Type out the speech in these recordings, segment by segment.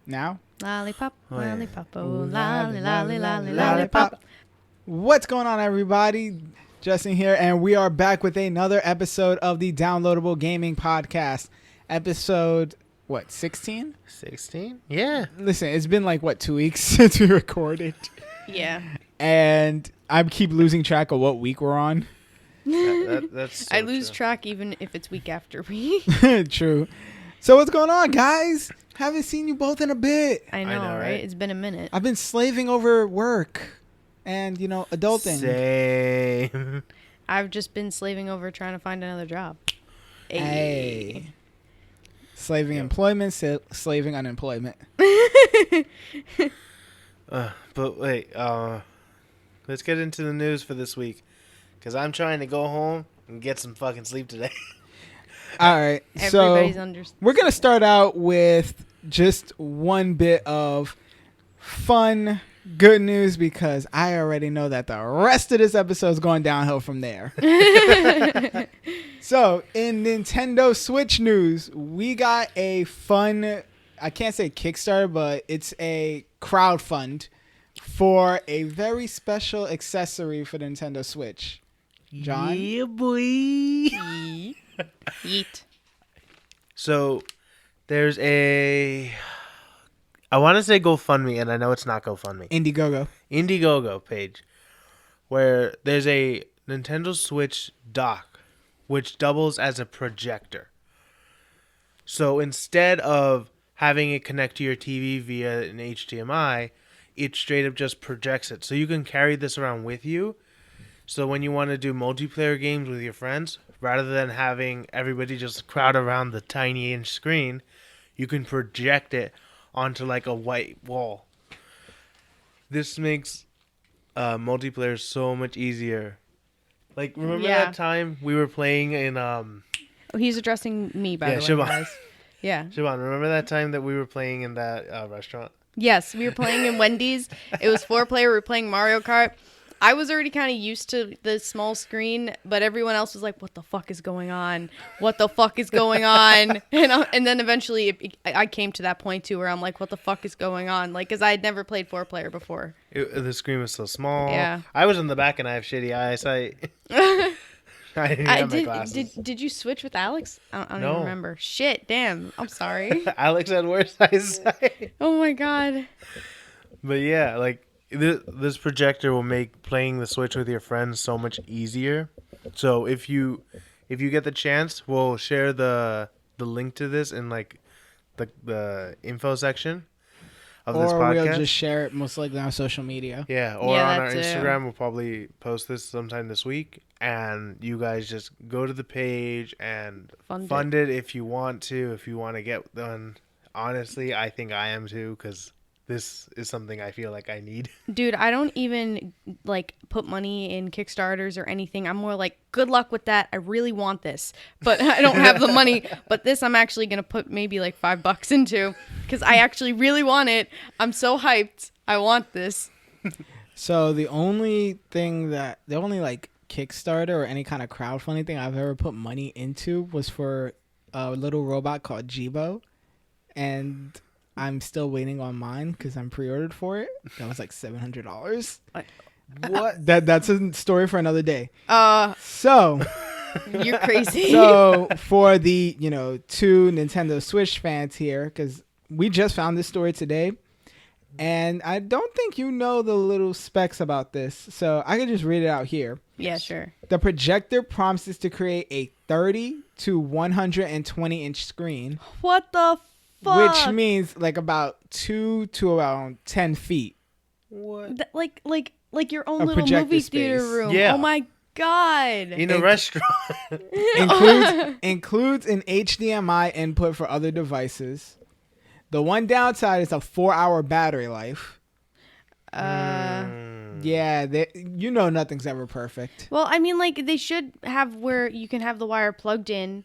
Now? Lollipop, Oh, yeah. lollipop, oh, lolly, lolly, lolly, lollipop. What's going on, everybody? Justin here, and we are back with another episode of the Downloadable Gaming Podcast. Episode, 16? 16? Yeah. Listen, it's been 2 weeks since we recorded. Yeah. And I keep losing track of what week we're on. That's so I lose true. track even if it's week after week. True. So what's going on, guys? Haven't seen you both in a bit. I know, right? right? It's been a minute. I've been slaving over work and, adulting. Same. I've just been slaving over trying to find another job. Hey. Slaving employment, slaving unemployment. But wait, let's get into the news for this week. Because I'm trying to go home and get some fucking sleep today. All right. Everybody's So we're going to start out with just one bit of fun, good news, because I already know that the rest of this episode is going downhill from there. So in Nintendo Switch news, we got a fun, I can't say Kickstarter, but it's a crowdfund for a very special accessory for the Nintendo Switch. John? Yeah, boy. Yeet. So, there's I want to say GoFundMe, and I know it's not GoFundMe. Indiegogo page, where there's a Nintendo Switch dock, which doubles as a projector. So instead of having it connect to your TV via an HDMI, it straight up just projects it. So you can carry this around with you. So when you want to do multiplayer games with your friends, rather than having everybody just crowd around the tiny inch screen, you can project it onto a white wall. This makes multiplayer so much easier. Remember that time we were playing in Oh, he's addressing me, by the way, Siobhan. guys. Yeah. Siobhan, remember that time that we were playing in that restaurant? Yes, we were playing in Wendy's. It was 4-player. We were playing Mario Kart. I was already kind of used to the small screen, but everyone else was like, what the fuck is going on? What the fuck is going on? And then eventually I came to that point, too, where I'm like, what the fuck is going on? Because I had never played 4-player before. The screen was so small. Yeah. I was in the back and I have shitty eyesight. I didn't have my glasses. Did you switch with Alex? I don't No. even remember. Shit, damn. I'm sorry. Alex had worse eyesight. Oh, my God. But yeah, this projector will make playing the Switch with your friends so much easier. So if you get the chance, we'll share the link to this in the info section of this podcast. Or we'll just share it most likely on social media. Yeah, or Yeah, on our that too. Instagram, we'll probably post this sometime this week. And you guys just go to the page and fund it if you want to. If you want to get done. Honestly, I think I am too, because this is something I feel like I need. Dude, I don't even put money in Kickstarters or anything. I'm more like, good luck with that. I really want this, but I don't have the money. But this I'm actually going to put maybe $5 into, because I actually really want it. I'm so hyped. I want this. So the only Kickstarter or any kind of crowdfunding thing I've ever put money into was for a little robot called Jibo, and I'm still waiting on mine because I'm pre-ordered for it. That was $700. What? That's a story for another day. So you're crazy. So for the two Nintendo Switch fans here, because we just found this story today, and I don't think the little specs about this, so I can just read it out here. Yeah, sure. The projector promises to create a 30 to 120 inch screen. What the fuck? Which means about 2 to around 10 feet. What? Like your own A little projector movie theater space. room. Yeah. Oh my God. In a restaurant. Includes an HDMI input for other devices. The one downside is a 4-hour battery life. Yeah, nothing's ever perfect. Well, I mean, they should have where you can have the wire plugged in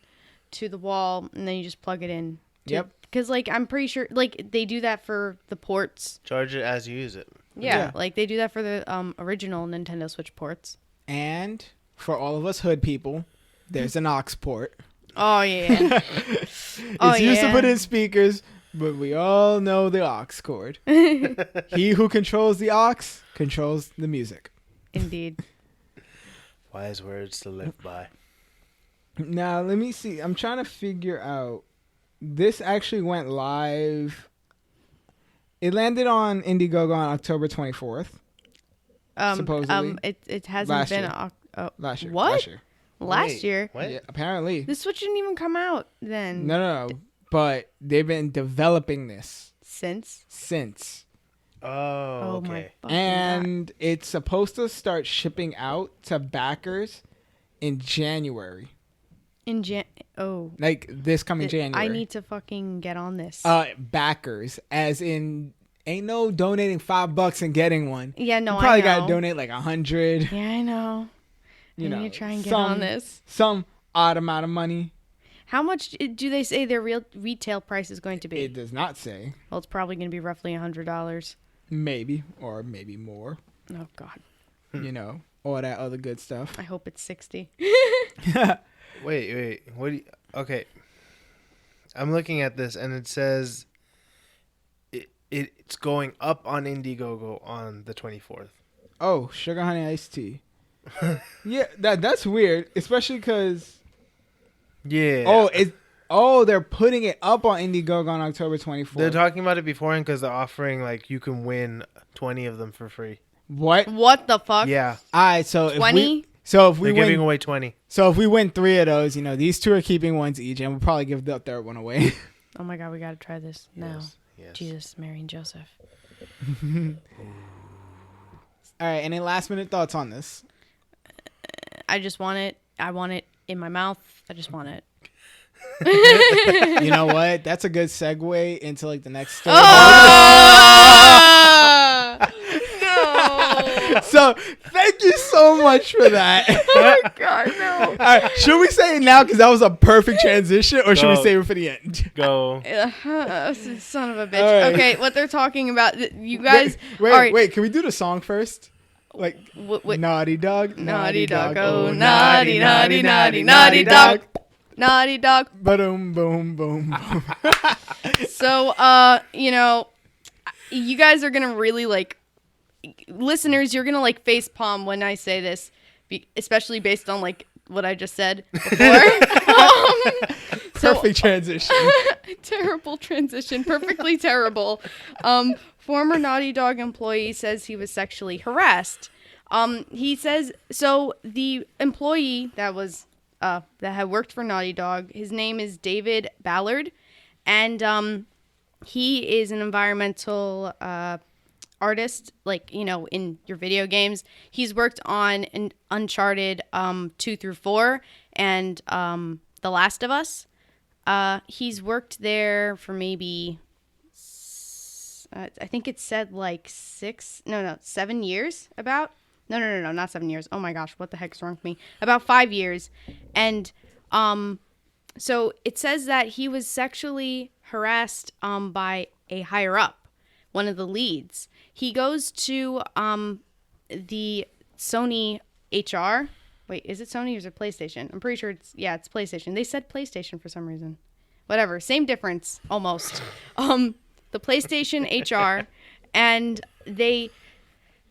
to the wall, and then you just plug it in. Yep. Because, I'm pretty sure, they do that for the ports. Charge it as you use it. Yeah. They do that for the original Nintendo Switch ports. And for all of us hood people, there's an aux port. Oh, yeah. It's used to put in speakers, But we all know the aux chord. He who controls the aux controls the music. Indeed. Wise words to live by. Now, let me see. I'm trying to figure out. This actually went live. It landed on Indiegogo on October 24th. Supposedly. It hasn't Last been year. Last year. What? Last year. Last year. What? Yeah, apparently. The Switch didn't even come out then. No. But they've been developing this since. Oh, okay. My fucking And it's supposed to start shipping out to backers in January. Like this coming January. I need to fucking get on this. Backers, as in, ain't no donating $5 and getting one. Yeah, no, you probably I know. gotta donate like 100. Yeah, I know. You know, need to try and get on this. Some odd amount of money. How much do they say their real retail price is going to be? It does not say. Well, it's probably going to be roughly $100. Maybe, or maybe more. Oh God. You know, all that other good stuff. I hope it's 60. Wait. What? Okay. I'm looking at this, and it says it's going up on Indiegogo on the 24th. Oh, sugar honey iced tea. Yeah, that's weird, especially because. Yeah. They're putting it up on Indiegogo on October 24th. They're talking about it beforehand because they're offering like you can win 20 of them for free. What? What the fuck? Yeah. All right, so 20? if we They're giving win, away 20. so if we win 3 of those, you know, these 2 are keeping ones each, and we'll probably give the third one away. Oh my God, we got to try this now. Yes. Jesus, Mary and Joseph. All right, any last minute thoughts on this? I just want it. I want it in my mouth. I just want it. You know what? That's a good segue into like the next story. No. So thank you so much for that. Oh God, no. All right, should we say it now because that was a perfect transition, or should we save it for the end? Go. Son of a bitch. All right. Okay, what they're talking about, you guys. Wait. Can we do the song first? Like Naughty Dog, naughty dog, oh naughty, naughty, naughty, naughty dog, naughty dog. Boom, boom, boom, boom. So, you know, you guys are gonna really like, listeners, you're gonna like face palm when I say this, especially based on like what I just said before. Perfect transition. Terrible transition. Perfectly terrible. Former Naughty Dog employee says he was sexually harassed. He says, so the employee that had worked for Naughty Dog, his name is David Ballard, and he is an environmental artist, like, you know, in your video games. He's worked on an Uncharted 2 through 4 and The Last of Us. He's worked there for maybe I think it said like 7 years about. No, not 7 years. Oh my gosh, what the heck's wrong with me? About 5 years. And so it says that he was sexually harassed by a higher up, one of the leads. He goes to the Sony HR. Wait, is it Sony or is it PlayStation? I'm pretty sure it's PlayStation. They said PlayStation for some reason. Whatever, same difference almost. The PlayStation HR, and they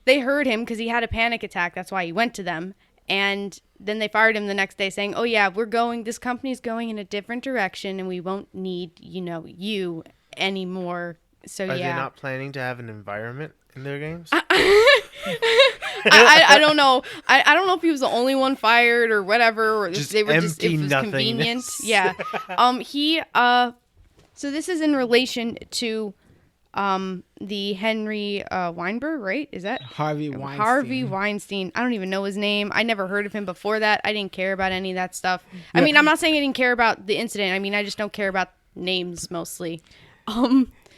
heard him because he had a panic attack. That's why he went to them. And then they fired him the next day saying, oh yeah, this company's going in a different direction and we won't need, you anymore. So Are they not planning to have an environment in their games? I don't know. I don't know if he was the only one fired or whatever, or just they were just, it was convenient. Yeah. So this is in relation to the Henry Weinberg, right? Is that Harvey Weinstein? Harvey Weinstein. I don't even know his name. I never heard of him before that. I didn't care about any of that stuff. I mean, I'm not saying I didn't care about the incident. I mean, I just don't care about names mostly.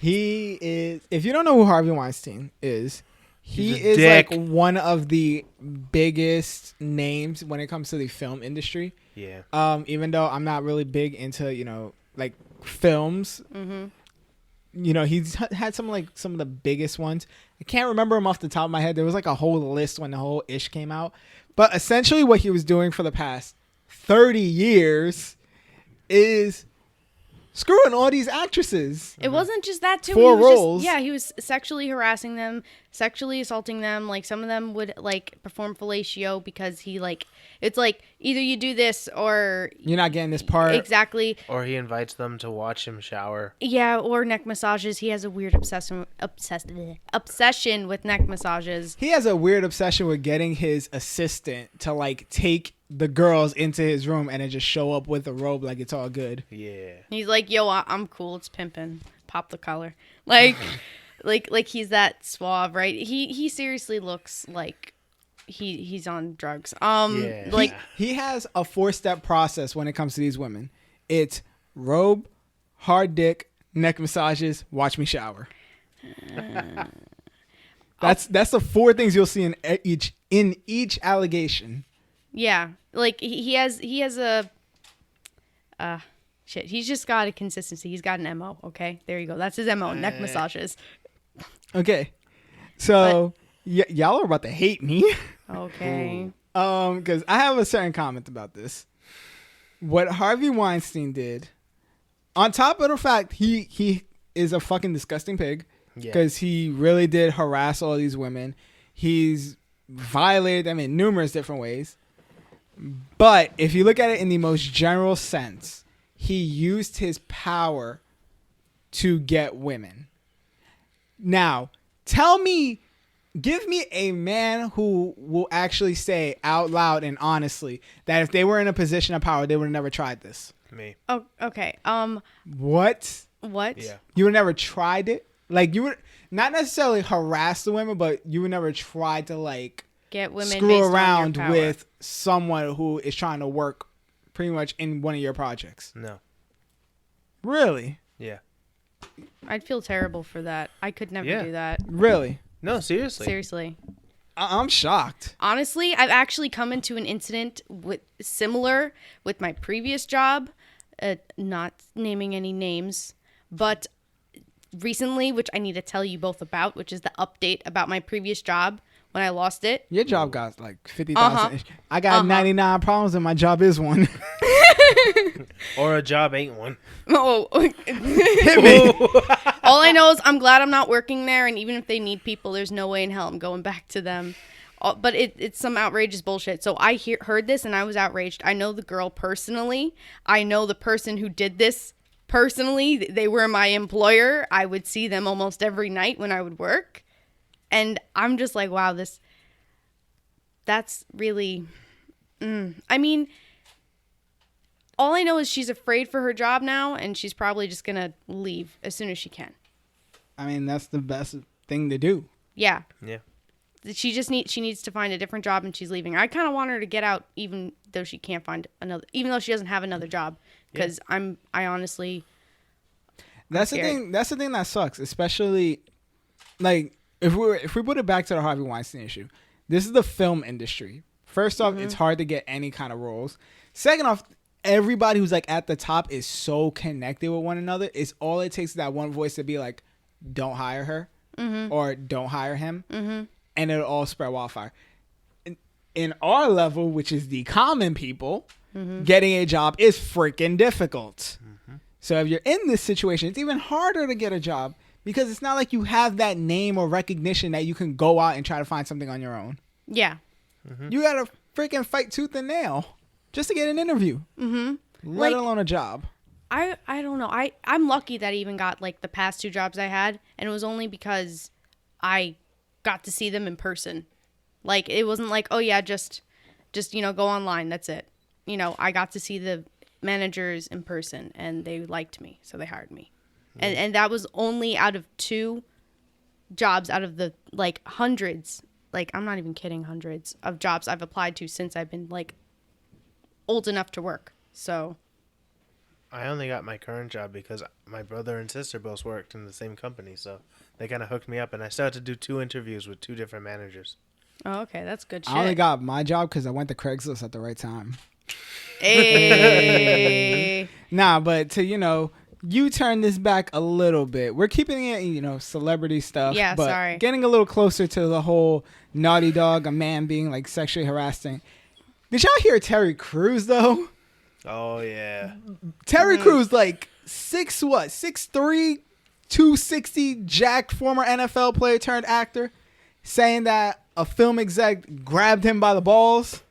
He is. If you don't know who Harvey Weinstein is, he is dick. like one of the biggest names when it comes to the film industry. Yeah. Even though I'm not really big into like films. Mm-hmm. He's had some of the biggest ones. I can't remember him off the top of my head. There was like a whole list when the whole ish came out. But essentially what he was doing for the past 30 years is screwing all these actresses. It wasn't just that too. 4 roles. He was sexually harassing them, sexually assaulting them. Like some of them would like perform fellatio because he like it's like either you do this or you're not getting this part. Exactly. Or he invites them to watch him shower. Yeah, or neck massages. He has a weird obsession with neck massages. He has a weird obsession with getting his assistant to like take the girls into his room and then just show up with a robe like it's all good. Yeah. He's like, yo, I'm cool. It's pimping. Pop the collar. Like, like he's that suave, right? He seriously looks like he's on drugs. Yeah. Like he has a 4-step process when it comes to these women. It's robe, hard dick, neck massages, watch me shower. That's the 4 things you'll see in each allegation. Yeah, like he has a shit. He's just got a consistency. He's got an MO. Okay, there you go. That's his MO. Neck massages. Okay, so y'all are about to hate me. Okay. Because I have a certain comment about this. What Harvey Weinstein did, on top of the fact he is a fucking disgusting pig, because he really did harass all these women. He's violated them in numerous different ways. But if you look at it in the most general sense, he used his power to get women. Now, give me a man who will actually say out loud and honestly that if they were in a position of power, they would have never tried this. Me. Oh, okay. What? Yeah. You would never tried it? Like, you would not necessarily harass the women, but you would never try to, like, get women screw around with someone who is trying to work pretty much in one of your projects. No. Really? Yeah. I'd feel terrible for that. I could never do that. Really? No, seriously. Seriously. I'm shocked. Honestly, I've actually come into an incident similar with my previous job, not naming any names, but recently, which I need to tell you both about, which is the update about my previous job when I lost it. Your job got like 50,000. I got 99 problems and my job is one. Or a job ain't one. Oh, Hit me. all I know is I'm glad I'm not working there, and even if they need people, there's no way in hell I'm going back to them. But it's some outrageous bullshit. So I heard this and I was outraged. I know the girl personally. I know the person who did this personally. They were my employer. I would see them almost every night when I would work. And I'm just like, wow, that's really, I mean, all I know is she's afraid for her job now, and she's probably just going to leave as soon as she can. I mean, that's the best thing to do. Yeah. Yeah. She needs to find a different job, and she's leaving. I kind of want her to get out, even though she can't find even though she doesn't have another job, because I honestly. That's the thing. That's the thing that sucks, especially like if we put it back to the Harvey Weinstein issue. This is the film industry. First off, it's hard to get any kind of roles. Second off, everybody who's like at the top is so connected with one another. It's all it takes is that one voice to be like, "Don't hire her," or "Don't hire him." And it'll all spread wildfire. In our level, which is the common people, getting a job is freaking difficult. So if you're in this situation, it's even harder to get a job because it's not like you have that name or recognition that you can go out and try to find something on your own. Yeah. You got to freaking fight tooth and nail just to get an interview, let alone a job. I don't know. I'm lucky that I even got like the past 2 jobs I had, and it was only because I got to see them in person. Like, it wasn't like, oh yeah, just go online, that's it. I got to see the managers in person, and they liked me, so they hired me. And that was only out of 2 jobs out of the like hundreds, like I'm not even kidding, hundreds of jobs I've applied to since I've been like old enough to work. So I only got my current job because my brother and sister both worked in the same company, so they kind of hooked me up, and I still had to do 2 interviews with 2 different managers. Oh, okay, that's good shit. I only got my job because I went to Craigslist at the right time. Hey. Nah, but to, you turn this back a little bit. We're keeping it, celebrity stuff. Yeah, but sorry. Getting a little closer to the whole Nastydog, a man being like sexually harassing. Did y'all hear Terry Crews though? Oh yeah. Terry Crews like 6'3", 260 jacked former NFL player turned actor, saying that a film exec grabbed him by the balls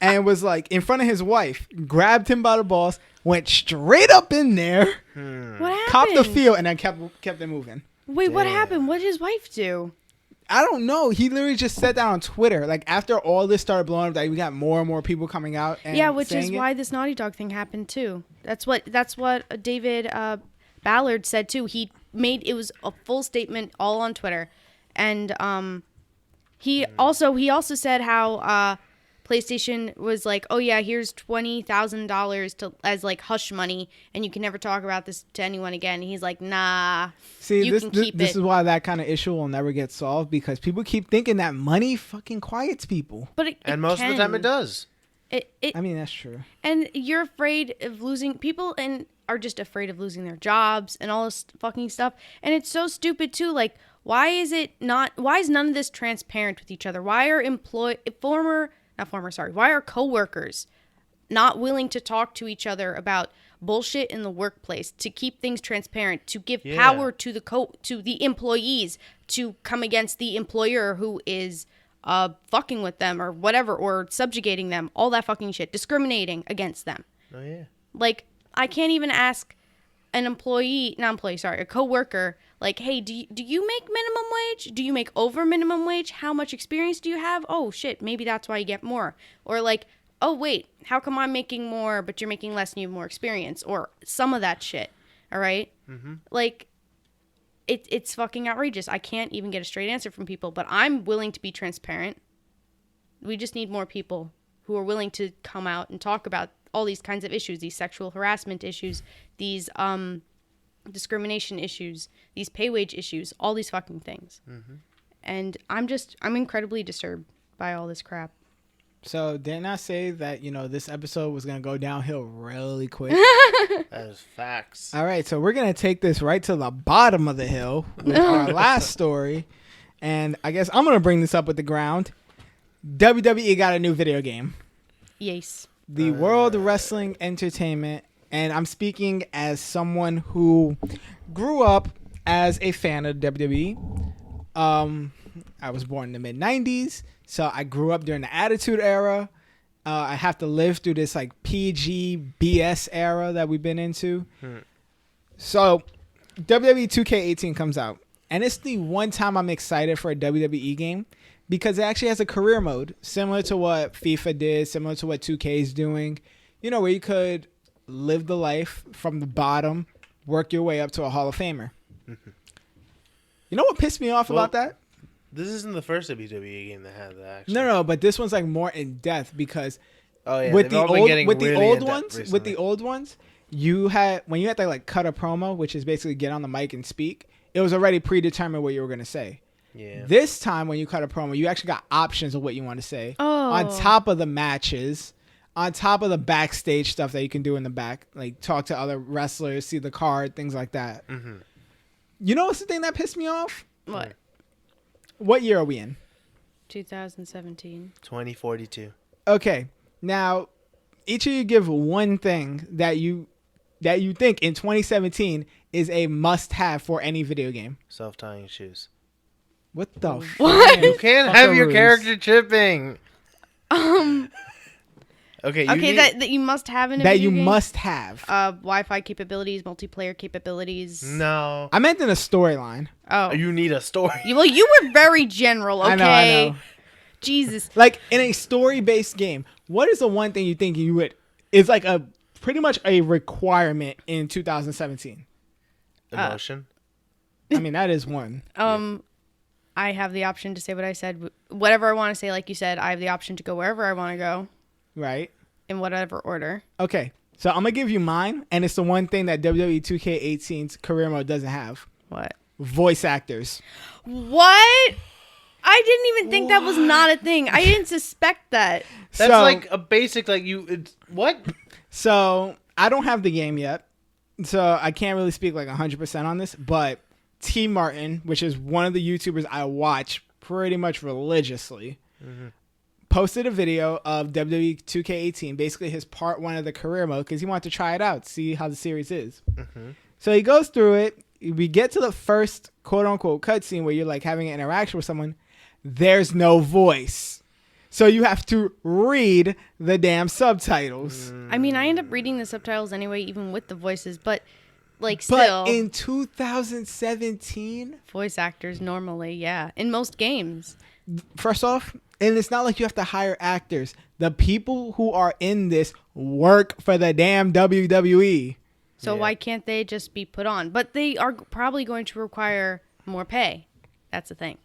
and was like in front of his wife, grabbed him by the balls, went straight up in there, What happened? copped the feel, and then kept it moving. Wait, what happened? What did his wife do? I don't know. He literally just said that on Twitter. Like after all this started blowing up, like we got more and more people coming out. And which is why this Nastydog thing happened too. That's what David Ballard said too. It was a full statement all on Twitter, and he also said how PlayStation was like, oh yeah, here's $20,000 as like hush money, and you can never talk about this to anyone again. And he's like, nah. See, this is why that kind of issue will never get solved, because people keep thinking that money fucking quiets people. But most of the time it does. I mean, that's true. And you're afraid of losing people, and are just afraid of losing their jobs and all this fucking stuff. And it's so stupid too. Like, why is none of this transparent with each other? Why are why are coworkers not willing to talk to each other about bullshit in the workplace, to keep things transparent, to give power to the employees to come against the employer who is fucking with them or whatever, or subjugating them, all that fucking shit, discriminating against them. Oh yeah. Like, I can't even ask a coworker, like, hey, do you make minimum wage? Do you make over minimum wage? How much experience do you have? Oh shit, maybe that's why you get more. Or like, oh wait, how come I'm making more but you're making less and you have more experience? Or some of that shit. All right? Mm-hmm. Like, it's fucking outrageous. I can't even get a straight answer from people, but I'm willing to be transparent. We just need more people who are willing to come out and talk about all these kinds of issues, these sexual harassment issues, these discrimination issues, these pay wage issues, all these fucking things. Mm-hmm. And I'm incredibly disturbed by all this crap. So didn't I say that, this episode was going to go downhill really quick? That is facts. All right, so we're going to take this right to the bottom of the hill with our last story. And I guess I'm going to bring this up with the ground. WWE got a new video game. Yes. The World Wrestling Entertainment, and I'm speaking as someone who grew up as a fan of WWE. I was born in the mid-90s, so I grew up during the Attitude Era. I have to live through this like PG BS era that we've been into. So WWE 2K18 comes out, and it's the one time I'm excited for a WWE game, because it actually has a career mode, similar to what FIFA did, similar to what 2K is doing, where you could live the life from the bottom, work your way up to a Hall of Famer. You know what pissed me off about that? This isn't the first WWE game that had that, actually. No, but this one's like more in depth, because with the old ones, you had when you had to like cut a promo, which is basically get on the mic and speak, it was already predetermined what you were going to say. Yeah. This time when you cut a promo, you actually got options of what you want to say. On top of the matches, on top of the backstage stuff that you can do in the back, like talk to other wrestlers, see the card, things like that. Mm-hmm. You know what's the thing that pissed me off? What? What year are we in? 2017. 2042. Okay. Now, each of you give one thing that you think in 2017 is a must-have for any video game. Self-tying shoes. What the what? You can't have your character chipping. Okay, that you must have in a that video you game? Must have. Wi-Fi capabilities, multiplayer capabilities. No. I meant in a storyline. Oh. You need a story. Well, you were very general, okay? I know. Jesus. Like, in a story-based game, what is the one thing you think is like a pretty much a requirement in 2017? Emotion. I mean, that is one. I have the option to say what I said. Whatever I want to say, like you said, I have the option to go wherever I want to go. Right. In whatever order. Okay. So I'm going to give you mine, and it's the one thing that WWE 2K18's career mode doesn't have. What? Voice actors. What? I didn't even think that was not a thing. I didn't suspect that. That's like a basic, what? So I don't have the game yet, so I can't really speak like 100% on this, but T. Martin, which is one of the YouTubers I watch pretty much religiously, posted a video of WWE 2K18, basically his part 1 of the career mode, because he wanted to try it out, see how the series is. Mm-hmm. So he goes through it. We get to the first quote-unquote cutscene where you're like having an interaction with someone. There's no voice. So you have to read the damn subtitles. I mean, I end up reading the subtitles anyway, even with the voices, but like still. But in 2017? Voice actors normally, yeah. In most games. First off, and it's not like you have to hire actors. The people who are in this work for the damn WWE. So why can't they just be put on? But they are probably going to require more pay. That's the thing.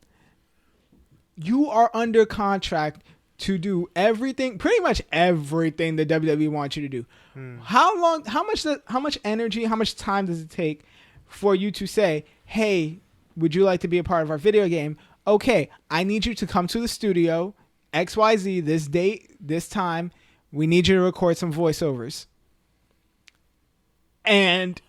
You are under contract to do everything, pretty much everything the WWE wants you to do. How much energy, how much time does it take for you to say, hey, would you like to be a part of our video game? Okay, I need you to come to the studio, XYZ, this date, this time. We need you to record some voiceovers. And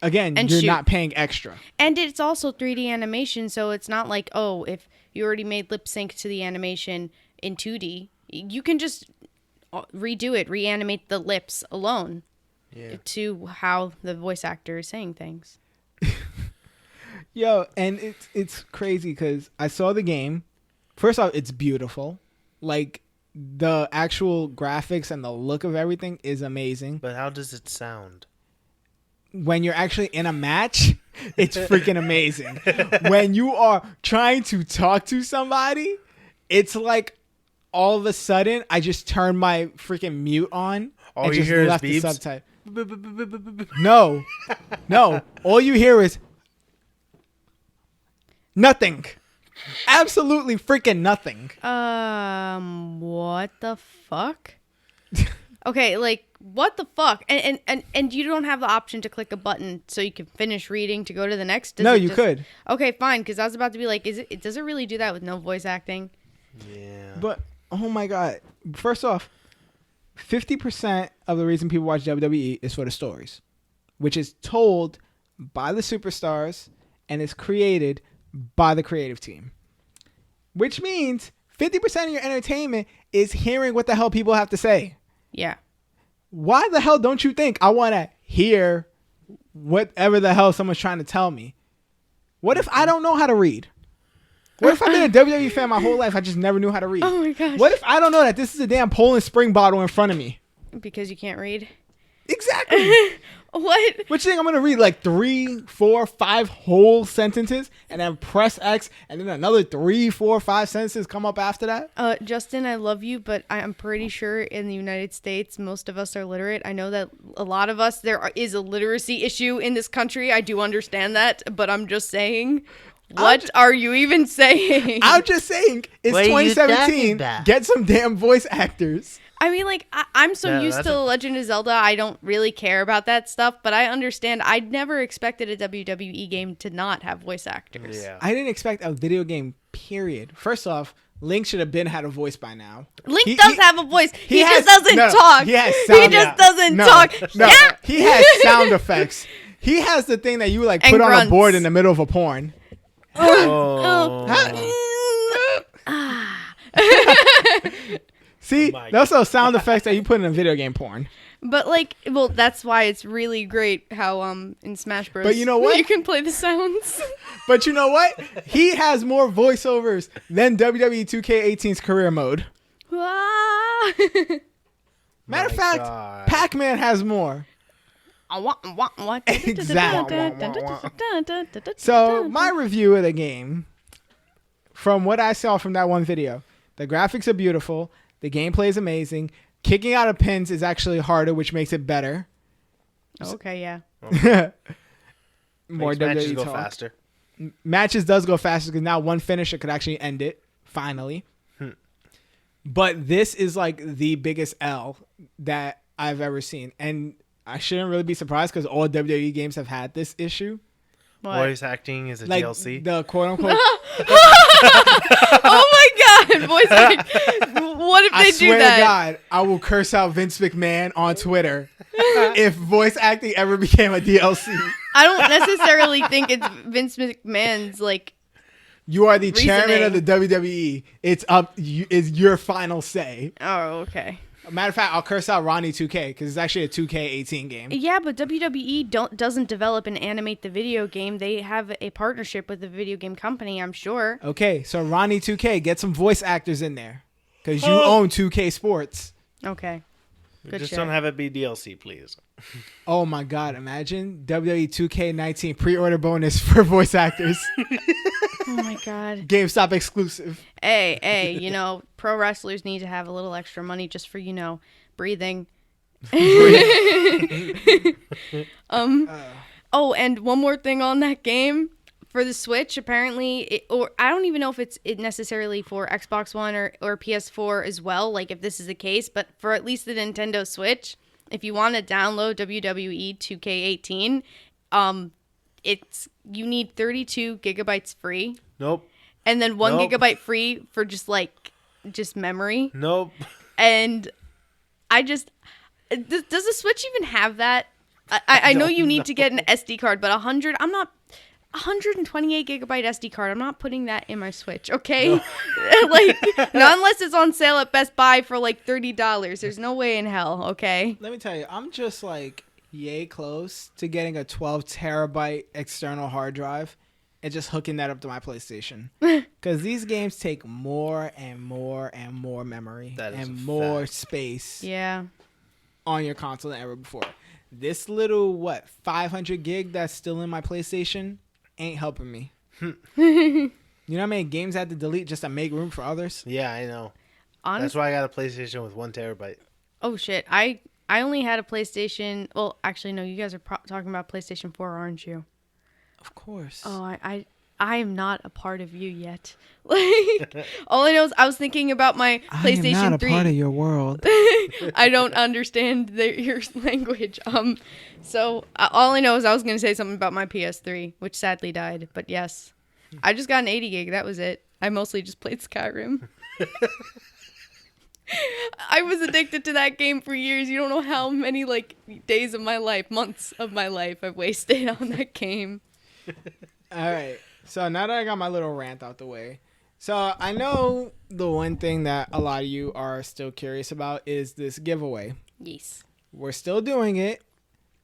again, you're not paying extra. And it's also 3D animation, so it's not like, oh, if you already made lip sync to the animation in 2D, you can just redo it, reanimate the lips alone to how the voice actor is saying things. Yo, and it's crazy because I saw the game. First off, it's beautiful. Like, the actual graphics and the look of everything is amazing. But how does it sound? When you're actually in a match, it's freaking amazing. When you are trying to talk to somebody, it's like all of a sudden I just turn my freaking mute on and just left the subtitle. No. All you hear is nothing. Absolutely freaking nothing. What the fuck? Okay, like, what the fuck? And you don't have the option to click a button so you can finish reading to go to the next? No, you could. Okay, fine, because I was about to be like, does it really do that with no voice acting? Yeah. But, oh my God. First off, 50% of the reason people watch WWE is for the stories, which is told by the superstars and is created by the creative team. Which means 50% of your entertainment is hearing what the hell people have to say. Yeah. Why the hell don't you think I want to hear whatever the hell someone's trying to tell me? What if I don't know how to read? What if I've been a WWE fan my whole life, I just never knew how to read? Oh my gosh. What if I don't know that this is a damn Poland Spring bottle in front of me? Because you can't read? Exactly. What? What you think I'm going to read? Like 3, 4, 5 whole sentences and then press X and then another 3, 4, 5 sentences come up after that? Justin, I love you, but I'm pretty sure in the United States, most of us are literate. I know that a lot of us, is a literacy issue in this country. I do understand that, but I'm just saying... What are you even saying? I'm just saying, it's 2017. Get some damn voice actors. I mean, like, I'm so used to Legend of Zelda, I don't really care about that stuff, but I understand. I'd never expected a WWE game to not have voice actors. Yeah. I didn't expect a video game, period. First off, Link should have had a voice by now. Link does have a voice. He just doesn't talk. He has sound. He just doesn't talk. No, yeah. He has sound effects. He has the thing that you, like, put on a board in the middle of a porn. See, those are sound effects that you put in a video game porn. But like, well, that's why it's really great how in Smash Bros. But you know what? You can play the sounds. But you know what? He has more voiceovers than WWE 2K18's career mode. Matter of fact, Pac-Man has more. Exactly. So my review of the game, from what I saw from that one video, the graphics are beautiful, the gameplay is amazing, kicking out of pins is actually harder, which makes it better. Okay, yeah. More matches go faster. Matches does go faster because now one finisher could actually end it finally. But this is like the biggest L that I've ever seen, and I shouldn't really be surprised because all WWE games have had this issue. What? Voice acting is a like DLC. The quote unquote. Oh my God! Voice acting. What if they do that? I swear to God, I will curse out Vince McMahon on Twitter if voice acting ever became a DLC. I don't necessarily think it's Vince McMahon's like You are the chairman of the reasoning. WWE. It's up. Is your final say. Oh, okay. Matter of fact, I'll curse out Ronnie 2K because it's actually a 2K18 game. Yeah, but WWE doesn't develop and animate the video game. They have a partnership with the video game company, I'm sure. Okay, so Ronnie 2K, get some voice actors in there because you own 2K Sports. Okay. Good Just shit. don't have it be DLC, please. Oh my God! Imagine WWE 2K19 pre-order bonus for voice actors. Oh my God. GameStop exclusive. Hey, pro wrestlers need to have a little extra money just for, breathing. Oh, and one more thing on that game. For the Switch, apparently, or I don't even know if it's necessarily for Xbox One or PS4 as well, like if this is the case, but for at least the Nintendo Switch, if you want to download WWE 2K18, you need 32 gigabytes free. Nope. And then 1 gigabyte free for just memory. Nope. And does the Switch even have that? I know you need to get an SD card, but 128 gigabyte SD card. I'm not putting that in my Switch, okay? No. Not unless it's on sale at Best Buy for $30. There's no way in hell, okay? Let me tell you, I'm just yay close to getting a 12 terabyte external hard drive and just hooking that up to my PlayStation. Because these games take more and more and more memory and more space on your console than ever before. This little, 500 gig that's still in my PlayStation ain't helping me. You know how many games I had to delete just to make room for others? Yeah, I know. That's why I got a PlayStation with 1 terabyte. Oh, shit. I only had a PlayStation. Well, actually, no. You guys are talking about PlayStation 4, aren't you? Of course. Oh, I am not a part of you yet. All I know is I was thinking about my PlayStation 3. I am not a part of your world. I don't understand your language. So all I know is I was going to say something about my PS3, which sadly died. But yes, I just got an 80 gig. That was it. I mostly just played Skyrim. I was addicted to that game for years. You don't know how many days of my life, months of my life I've wasted on that game. All right. So now that I got my little rant out the way, so I know the one thing that a lot of you are still curious about is this giveaway. Yes. We're still doing it.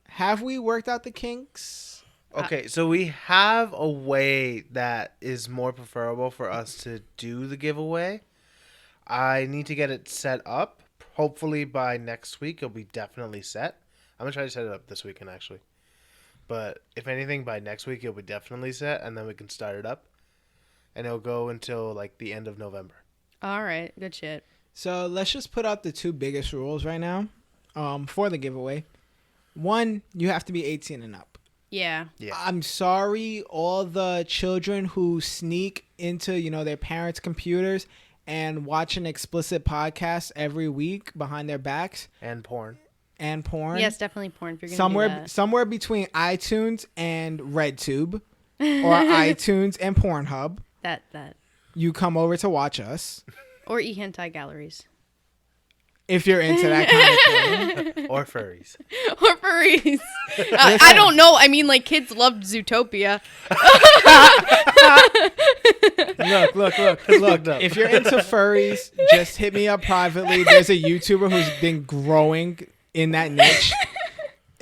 Have we worked out the kinks? Okay, so we have a way that is more preferable for us to do the giveaway. I need to get it set up. Hopefully by next week, it'll be definitely set. I'm going to try to set it up this weekend, actually. But if anything, by next week, it'll be definitely set, and then we can start it up. And it'll go until, the end of November. All right. Good shit. So let's just put out the two biggest rules right now for the giveaway. One, you have to be 18 and up. Yeah. I'm sorry, all the children who sneak into, their parents' computers and watch an explicit podcast every week behind their backs. And porn. Yes, definitely porn. If you're gonna do that. Somewhere between iTunes and RedTube, or iTunes and Pornhub. That. You come over to watch us. Or e-hentai galleries. If you're into that kind of thing. Or furries. I don't know. I mean, kids loved Zootopia. Look. If you're into furries, just hit me up privately. There's a YouTuber who's been growing in that niche.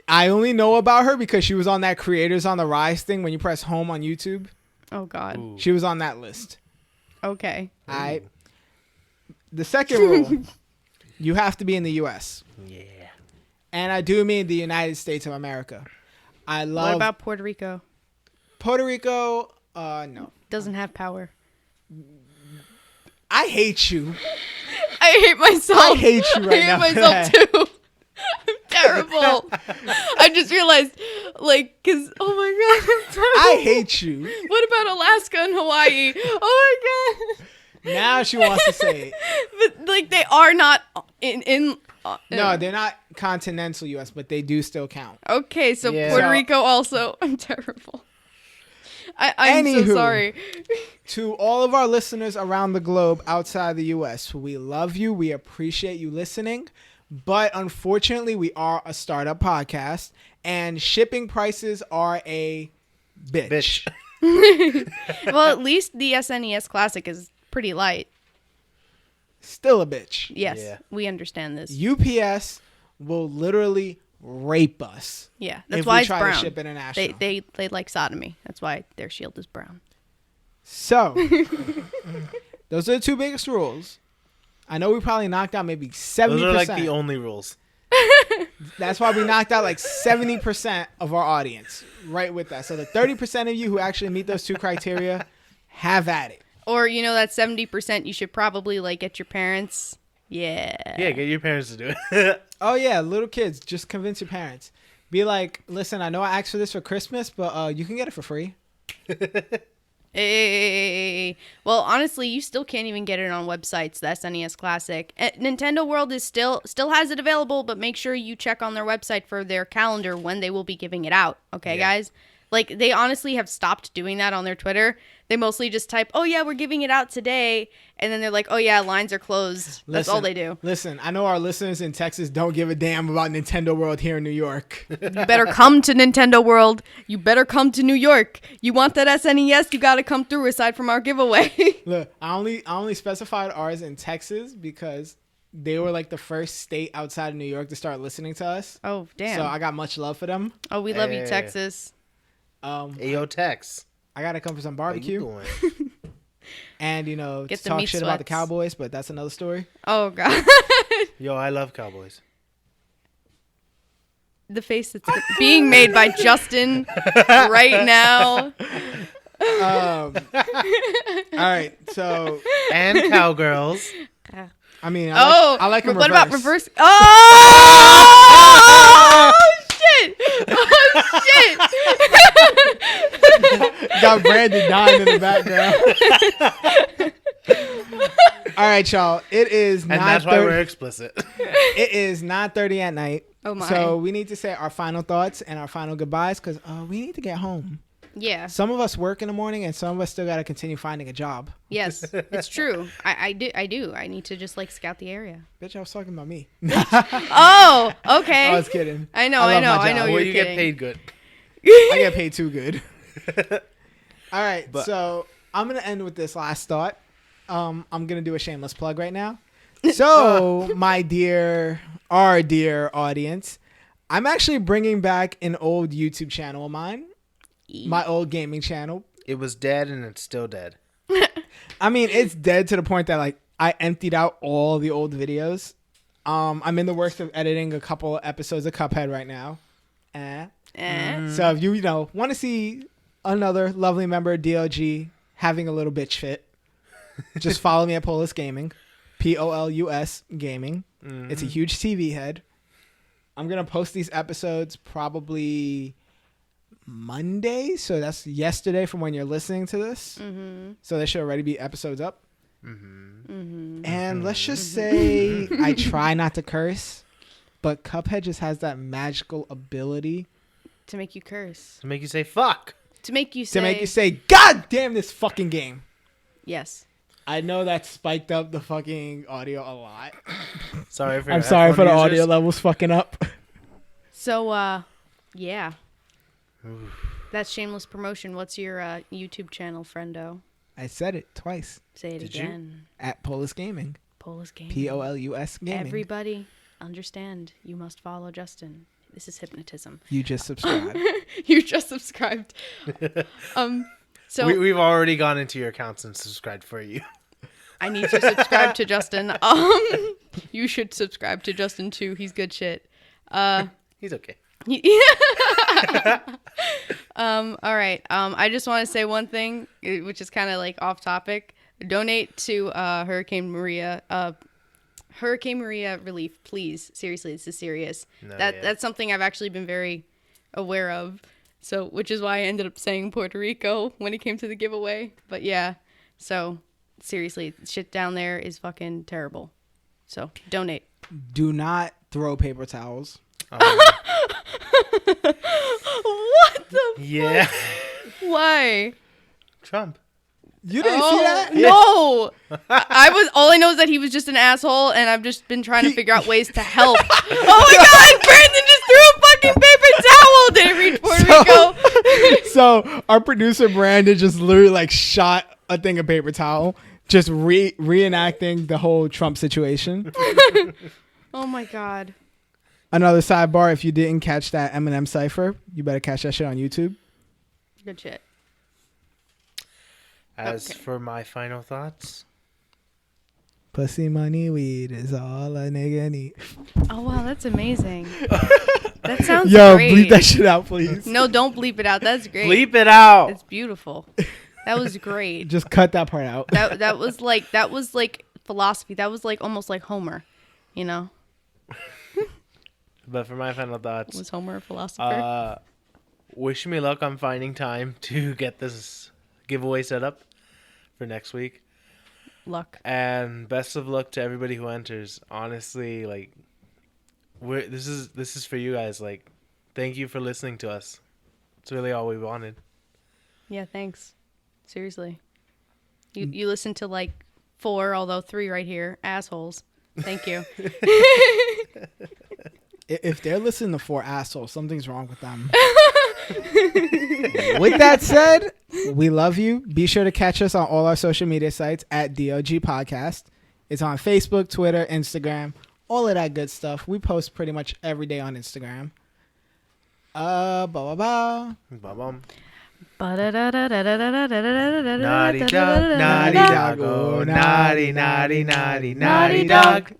I only know about her because she was on that Creators on the Rise thing when you press home on YouTube. Oh, God. Ooh. She was on that list. Okay. The second rule, you have to be in the U.S. Yeah. And I do mean the United States of America. What about Puerto Rico? Puerto Rico, no. Doesn't have power. I hate you. I hate myself. I hate you right now. I hate myself, too. I'm terrible. I just realized, because, oh my God, I'm terrible. I hate you. What about Alaska and Hawaii? Oh my God. Now she wants to say it. But, they are not in no, they're not continental U.S., but they do still count. Okay, so yeah. Puerto Rico also. I'm terrible. I'm Anywho, so sorry. To all of our listeners around the globe outside the U.S., we love you. We appreciate you listening. But unfortunately, we are a startup podcast, and shipping prices are a bitch. Well, at least the SNES Classic is pretty light. Still a bitch. Yes, we understand this. UPS will literally rape us. Yeah, that's if why we it's try brown. to ship international. They like sodomy. That's why their shield is brown. So, those are the two biggest rules. I know we probably knocked out maybe 70%. Those are like the only rules. That's why we knocked out like 70% of our audience right with that. So the 30% of you who actually meet those two criteria, have at it. Or, that 70% you should probably like get your parents. Yeah. Yeah, get your parents to do it. Oh yeah, little kids, just convince your parents. Be like, listen, I know I asked for this for Christmas, but you can get it for free. Hey. Well, honestly, you still can't even get it on websites. The SNES Classic. Nintendo World is still has it available, but make sure you check on their website for their calendar when they will be giving it out. Okay, guys? Like, they honestly have stopped doing that on their Twitter. They mostly just type, oh, yeah, we're giving it out today. And then they're like, oh, yeah, lines are closed. That's all they do. Listen, I know our listeners in Texas don't give a damn about Nintendo World here in New York. You better come to Nintendo World. You better come to New York. You want that SNES, you got to come through aside from our giveaway. Look, I only specified ours in Texas because they were like the first state outside of New York to start listening to us. Oh, damn. So I got much love for them. Oh, we love you, Texas. Ayo, Tex. I gotta come for some barbecue. And, Get to talk shit about the Cowboys, but that's another story. Oh, God. Yo, I love Cowboys. The face that's being made by Justin right now. All right, so. And Cowgirls. I mean, I like them what reverse. about reverse? Oh, shit. Oh, shit. Got Brandon dying in the background. All right, y'all. It is 9:30. And that's why we're explicit. It is 9:30 at night. Oh, my. So we need to say our final thoughts and our final goodbyes because we need to get home. Yeah. Some of us work in the morning and some of us still got to continue finding a job. Yes, it's true. I do. I need to just scout the area. Bitch, I was talking about me. Oh, okay. I was kidding. I know love my job. you're Well, you kidding. get paid good. I get paid too good. All right, so I'm going to end with this last thought. I'm going to do a shameless plug right now. So, our dear audience, I'm actually bringing back an old YouTube channel of mine, my old gaming channel. It was dead and it's still dead. I mean, it's dead to the point that I emptied out all the old videos. I'm in the works of editing a couple episodes of Cuphead right now. So if you want to see another lovely member of DLG having a little bitch fit, just follow me at Polus Gaming, POLUS Gaming. Mm-hmm. It's a huge TV head. I'm gonna post these episodes probably Monday, so that's yesterday from when you're listening to this. Mm-hmm. So there should already be episodes up. Mm-hmm. Mm-hmm. And let's just say I try not to curse, but Cuphead just has that magical ability to make you curse, to make you say fuck, to make you say God damn this fucking game. Yes. I know that spiked up the fucking audio a lot. I'm sorry for the audio levels fucking up. So, yeah. That's shameless promotion. What's your YouTube channel, friendo? I said it twice. Say it again. At Polus Gaming. Polus Gaming. POLUS Gaming. Everybody, understand. You must follow Justin. This is hypnotism. You just subscribed. You just subscribed. So we've already gone into your accounts and subscribed for you. I need to subscribe to Justin. You should subscribe to Justin too. He's good shit. He's okay. All right. I just want to say one thing, which is kind of off topic. Donate to Hurricane Maria. Hurricane Maria relief, please. Seriously, this is serious. That's something I've actually been very aware of. So, which is why I ended up saying Puerto Rico when it came to the giveaway. But yeah, so seriously, shit down there is fucking terrible. So donate. Do not throw paper towels. What the Yeah. fuck? Why? Trump. You didn't see that? No. All I know is that he was just an asshole, and I've just been trying to figure out ways to help. Oh my God, Brandon just threw a fucking paper towel. Did it reach Puerto Rico? So our producer Brandon just literally like shot a thing of paper towel, just reenacting the whole Trump situation. Oh my God. Another sidebar: if you didn't catch that Eminem cipher, you better catch that shit on YouTube. Good shit. As for my final thoughts, pussy, money, weed is all a nigga need. Oh wow, that's amazing. That sounds Yo, great. bleep that shit out, please. No, don't bleep it out. That's great. bleep it out. It's beautiful. That was great. Just cut that part out. That was like philosophy. That was like almost like Homer, you know. But for my final thoughts, Was Homer a philosopher? Wish me luck on finding time to get this giveaway set up for next week. Luck. And best of luck to everybody who enters. Honestly, like, this is for you guys. Like, thank you for listening to us. It's really all we wanted. Yeah, thanks. Seriously. You listened to like 4, although 3 right here. Assholes. Thank you. If they're listening to 4 assholes, something's wrong with them. With that said, we love you. Be sure to catch us on all our social media sites at DLG Podcast. It's on Facebook, Twitter, Instagram, all of that good stuff. We post pretty much every day on Instagram. Ba ba ba. Ba bum. Naughty Naughty dog, naughty dog, oh naughty, naughty, naughty, naughty dog.